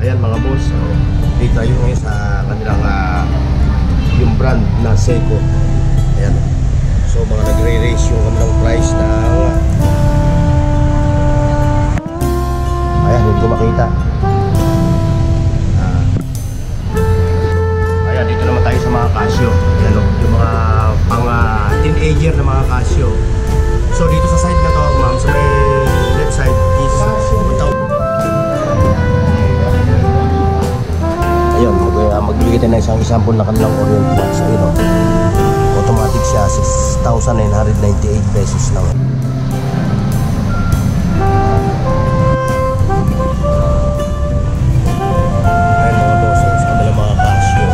Ayan mga boss, so, dito tayo ngayon sa kanilang yung brand na Seiko. Ayan. So mga nagre-raise yung kanilang price ng ayan, hindi ko makita. Ayan, dito naman tayo sa mga Casio. Ayan o, yung mga pang teenager na mga Casio. So dito sa side na to ma'am, sa may left side is ayun, magbibigay tayo ng isang example na kanilang Orient watch. Ayun o, automatic siya, 6,998 pesos lang. Ayun mga boss, sa kanilang mga Casio.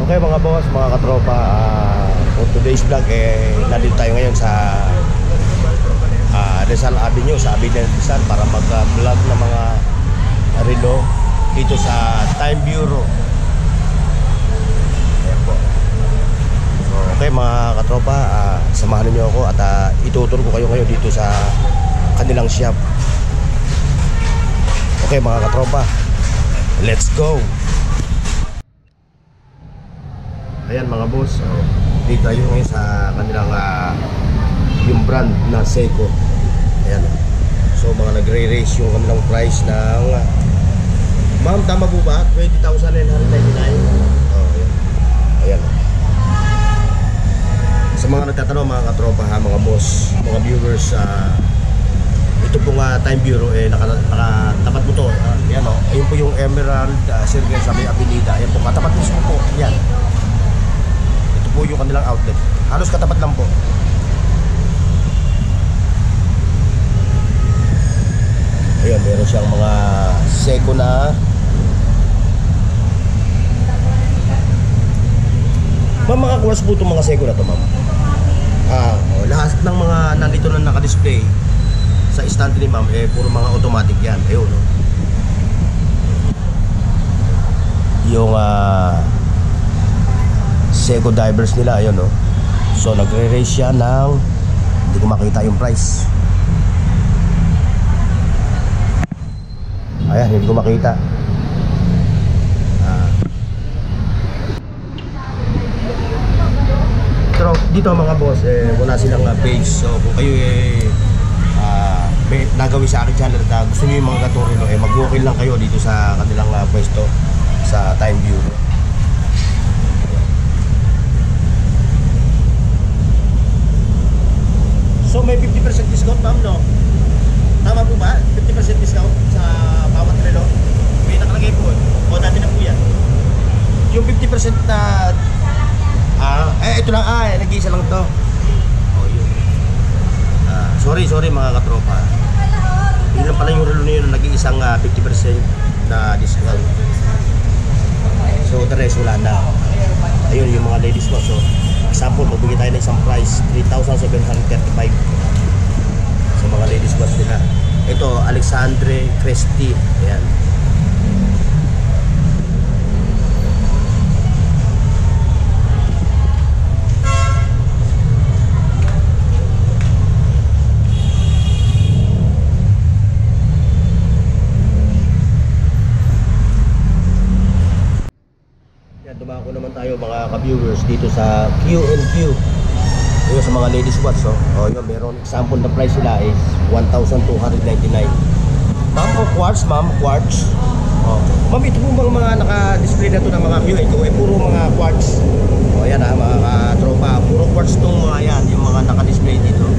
Okay mga boss, mga katropa, for today's vlog nandito tayo ngayon sa Rizal Avenue, sa Avenida Rizal para mag-vlog ng mga relo dito sa Time Bureau. Ayan po. So, okay mga katropa, samahan niyo ako at ituturo ko kayo ngayon dito sa kanilang shop. Okay mga katropa, let's go! Ayan mga boss, so, dito tayo ngayon sa kanilang yung brand na Seiko. Ayan. So mga nagre-raise yung kanilang price ng ma'am, tama po ba? 20,999. Oh, ayan. Ayan. Sa mga nagtatanong mga katropa ha, mga boss, mga viewers, ito pong Time Bureau nakatapat mo to. Ayan o, ayun po yung Emerald Circle sa may Avenida. Ayan po, katapat mismo po. Ayan po yung kanilang outlet, halos katapat lang po. Ayun, meron siyang mga Seiko na ma'am, mga course po itong mga Seiko na to ma'am. Lahat ng mga nandito na naka-display sa stand ni ma'am puro mga automatic yan. Ayun no? Yung Seiko divers nila, ayun no. So nagre-raise siya ng hindi ko makita yung price. Ayan, hindi ko makita. Pero dito mga boss, wala silang page. So kung kayo may nagawin sa akin channel at gusto niyo yung mga gatorino, mag-walk-in lang kayo dito sa kanilang pwesto sa Time Bureau. So may 50% discount ma'am, no? Tama po ba? 50% discount sa bawat relo? May nakalagay po. O dati na po yan. Yung 50% na ito lang, nag-iisa lang to. Oh, yun. Sorry mga katropa. Yun lang pala yung relo na yun, nag-iisang 50% na discount. So the rest wala na. Ayun yung mga ladies watch. So example, magbigay tayo ng isang price 3,735 sa mga ladies watch nila. Ito, Alexandre Cresti. Ayan. Dumako naman tayo mga ka-viewers dito sa Q&Q. Yung sa mga ladies watch, oh yun, meron example na price nila is 1,299. Ma'am, quartz ma'am, quartz. Ma'am, ito po bang mga naka-display na to ng mga Q&Q puro mga quartz. Ayan mga tropa, puro quartz tong mga yan, yung mga naka-display dito.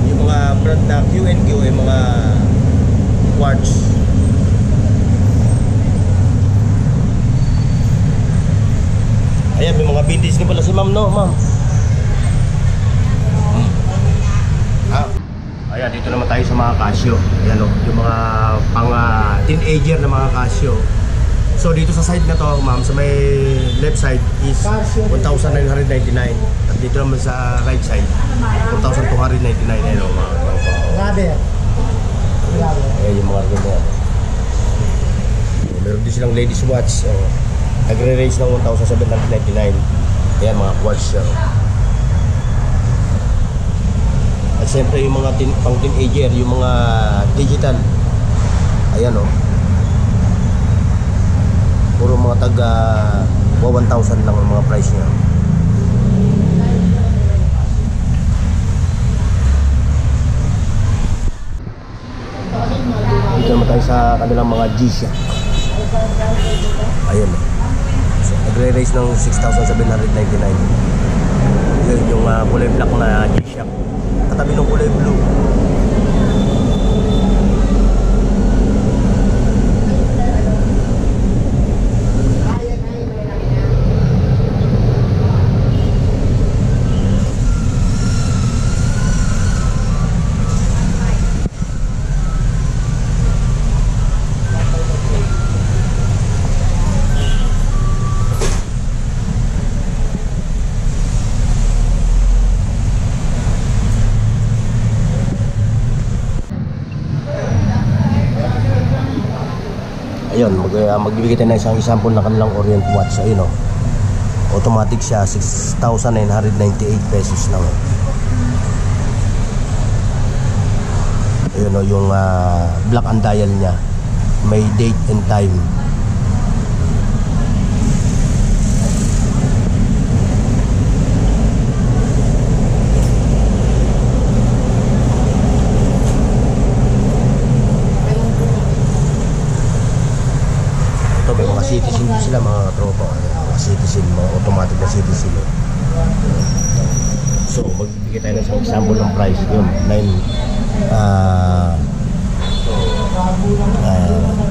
Yung mga brand na Q&Q mga quartz. ma'am, no, ma'am. Ayan, dito naman tayo sa mga Casio. Ayan, yung mga pang teenager na mga Casio. So dito sa side na to, ma'am, sa may left side is 1,999. At dito naman sa right side, 4,299. Ayan, mga Rubber. ayan yung mga ganyan. Meron din silang ladies watch. Nagre-range ng 1,799. Ayan, mga watch siya. At siyempre yung mga pang teenager, yung mga digital. Ayan, oh. Puro mga taga 1,000 lang ang mga price niya. Dito naman tayo sa kanilang mga G-Shock. Ayan, oh. So, nagre-raise ng 6,799. Yun yung kulay black na G-Shock. Katabi ng kulay blue. Ayun, magbibigay tayo ng isang example ng kanilang Orient watch. Ayun, oh. Automatic siya, 6,998 pesos lang. Ayun, oh, yung black and dial niya. May date and time. May mga citizen din sila, mga tropa. Mga citizen, mga automatic na citizen. So, magbibigay tayo ng isang example ng price. Yun, 9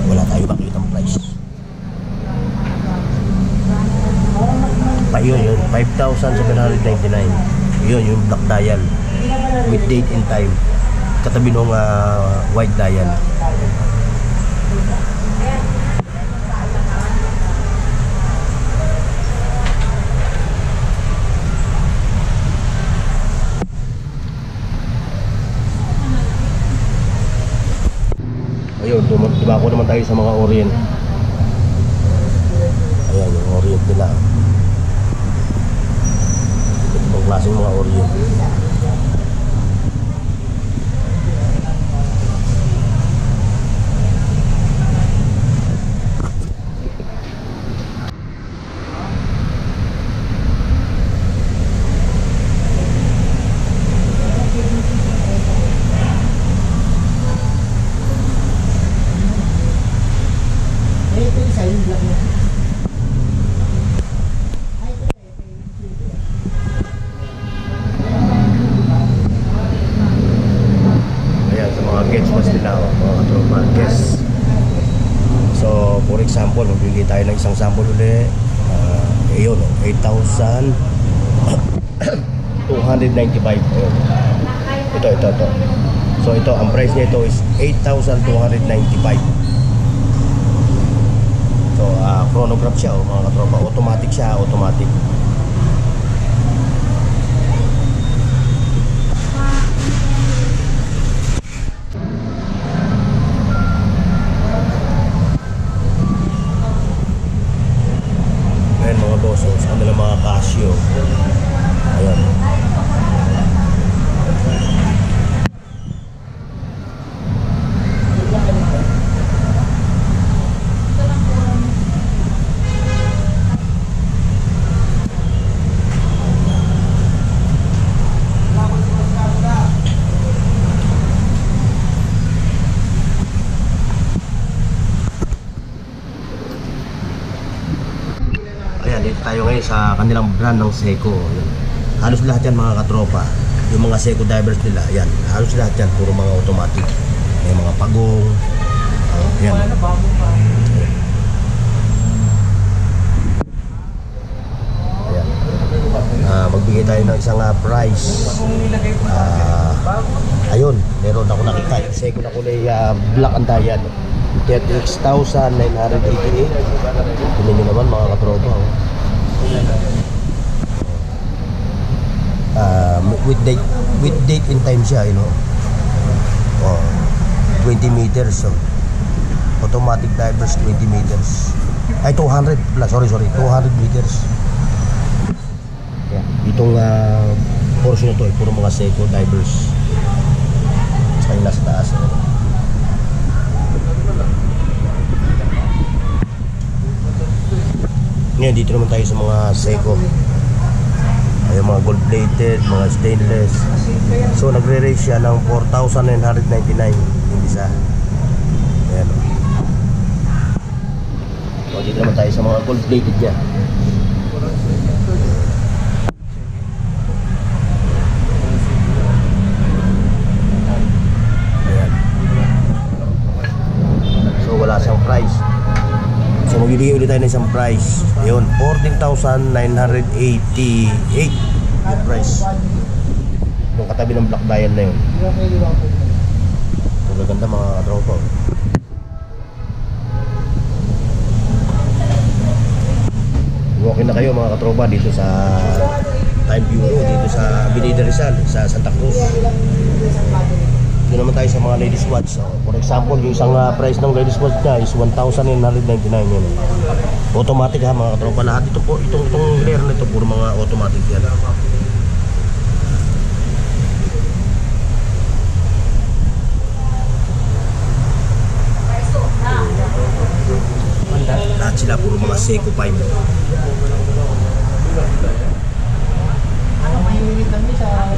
wala tayo makikita ang price. Yun, 5,799. Yun, yung black dial with date and time. Katabi ng white dial. Ayun, dumako naman tayo sa mga Orient. Ayan, yung Orient nila. Ito pang klaseng mga Orient. Gets mas nila, mga tropa, guess. So, for example, magbigay tayo ng isang sample uli. Ayun, 8,295. Ito. So, ito, ang price niya ito is 8,295. So, chronograph siya, mga katropa. Automatic siya, automatic. Sa kanilang mga Casio. Ayan. Dito tayo ngayon sa kanilang brand ng Seiko. Halos lahat yan mga katropa. Yung mga Seiko divers nila, yan. Halos lahat yan, puro mga automatic. May mga pagong. Yan. Ayan. Tayo Seiko na kulay black ang dial. 36,988. Tingnan nyo naman mga katropa. With date and time siya, you know. 20 meters. So. Automatic divers 20 meters. Ay 200 plus, sorry 200 meters. Yeah. Itong portion na to ay puro mga Seiko divers. Sa yung nasa taas. Ngayon dito naman tayo sa mga Seiko. Ay mga gold plated, mga stainless. So nagre-rate siya ng 4,999 yung isa. Ayan. So dito naman tayo sa mga gold plated niya. Ayan. So wala siyang price. So magbibigay ulit tayo ng isang price. Ayun, 14,988 yung price. Yung katabi ng black dial na yun. Ito gaganda mga katropa. Okay na kayo mga katropa dito sa Time Bureau, dito sa Avenida Rizal, sa Santa Cruz. Dito naman tayo sa mga ladies watch. So, for example, yung isang price ng ladies watch niya is 1,999 yun. Automatic ha mga katropa. Lahat ito po, itong layer na ito, puro mga automatic yan. Lahat sila puro mga Seiko 5. Ano mahihilig kami sa